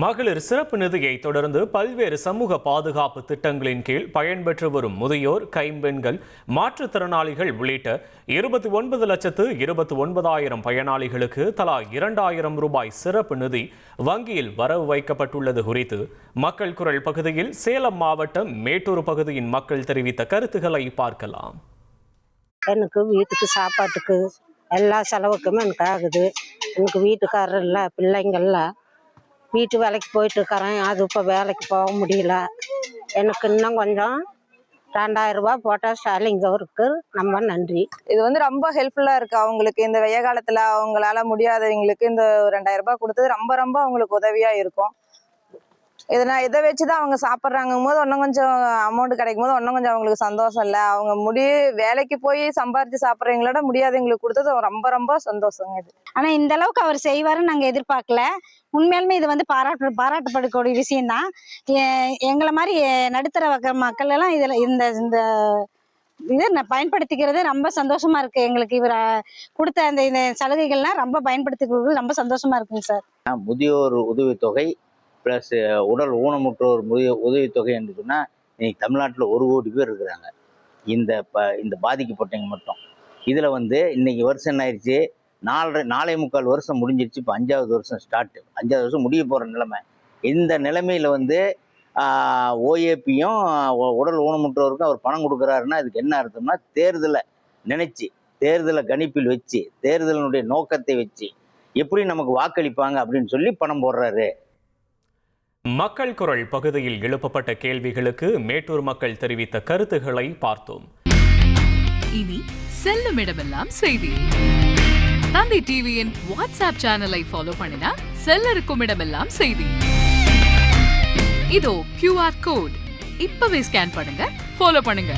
மகளிர் சிறப்பு நிதியை தொடர்ந்து பல்வேறு சமூக பாதுகாப்பு திட்டங்களின் கீழ் பயன்பெற்று வரும் முதியோர், கைம்பெண்கள், மாற்றுத்திறனாளிகள் உள்ளிட்ட 29,29,000 பயனாளிகளுக்கு தலா 2,000 ரூபாய் சிறப்பு நிதி வங்கியில் வரவு வைக்கப்பட்டுள்ளது குறித்து மக்கள் குரல் பகுதியில் சேலம் மாவட்டம் மேட்டூர் பகுதியின் மக்கள் தெரிவித்த கருத்துக்களை பார்க்கலாம். எனக்கு வீட்டுக்கு சாப்பாட்டுக்கு எல்லா செலவுக்குமே எனக்கு ஆகுது. எனக்கு வீட்டுக்காரர் இல்லை, பிள்ளைங்கள்ல வீட்டு வேலைக்கு போயிட்டு இருக்கிறேன். அது இப்போ வேலைக்கு போக முடியல. எனக்கு இன்னும் கொஞ்சம் 2,000 ரூபாய் போட்டால் ஸ்டாலின் அவருக்கு ரொம்ப நன்றி. இது ரொம்ப ஹெல்ப்ஃபுல்லாக இருக்குது அவங்களுக்கு. இந்த வெய்ய காலத்தில் அவங்களால முடியாதவங்களுக்கு இந்த 2,000 ரூபாய் கொடுத்தது ரொம்ப அவங்களுக்கு உதவியாக இருக்கும். இதை வச்சு தான் அவங்க சாப்பிட்றாங்கும் போது இன்னும் கொஞ்சம் அமௌண்ட் கிடைக்கும் போது இன்னும் கொஞ்சம் அவங்களுக்கு சந்தோஷம் இல்லை. அவங்க வேலைக்கு போய் சம்பாரித்து சாப்பிட்றவங்களோட முடியாதவங்களுக்கு கொடுத்தது ரொம்ப சந்தோஷங்க. இது ஆனால் இந்த அளவுக்கு அவர் செய்வாருன்னு நாங்கள் எதிர்பார்க்கல. உண்மையாலுமே இது பாராட்டப்படக்கூடிய விஷயம்தான். எங்களை மாதிரி நடுத்தர மக்கள் எல்லாம் இதில் இந்த இதை பயன்படுத்திக்கிறது ரொம்ப சந்தோஷமா இருக்கு. எங்களுக்கு இவர் கொடுத்த இந்த சலுகைகள்லாம் ரொம்ப பயன்படுத்திக்கிறது ரொம்ப சந்தோஷமா இருக்குங்க சார். முதியோர் உதவித்தொகை ப்ளஸ் உடல் ஊனமுற்றோர் உதவித்தொகை என்று சொன்னால் இன்னைக்கு தமிழ்நாட்டில் 1 கோடி பேர் இருக்கிறாங்க. இந்த பாதிக்கப்பட்டவங்க மட்டும் இதில் இன்னைக்கு வருஷம் என்ன ஆயிடுச்சு, 4.25 வருஷம் முடிஞ்சிருச்சு. இப்போ 5வது வருஷம் ஸ்டார்ட், 5வது வருஷம் முடிய போகிற நிலைமை. இந்த நிலைமையில் ஓஏபியும் உடல் ஊனமுற்றோருக்கும் அவர் பணம் கொடுக்குறாருன்னா அதுக்கு என்ன அர்த்தம்னா, தேர்தலை நினைச்சு, தேர்தலை கணிப்பில் வச்சு, தேர்தலினுடைய நோக்கத்தை வச்சு எப்படி நமக்கு வாக்களிப்பாங்க அப்படின்னு சொல்லி பணம் போடுறாரு. மக்கள் குரல் பகுதியில் எழுப்பப்பட்ட கேள்விகளுக்கு மேட்டூர் மக்கள் தெரிவித்த கருத்துக்களை பார்த்தோம். இனி செல்லும் இடமெல்லாம் செய்தி. தந்தை டிவியின் வாட்ஸ்அப் சேனலை ஃபாலோ பண்ணினா செல்ல இருக்கும் இடமெல்லாம் செய்தி. இதோ QR கோட் இப்பவே ஸ்கேன் பண்ணுங்க, ஃபாலோ பண்ணுங்க.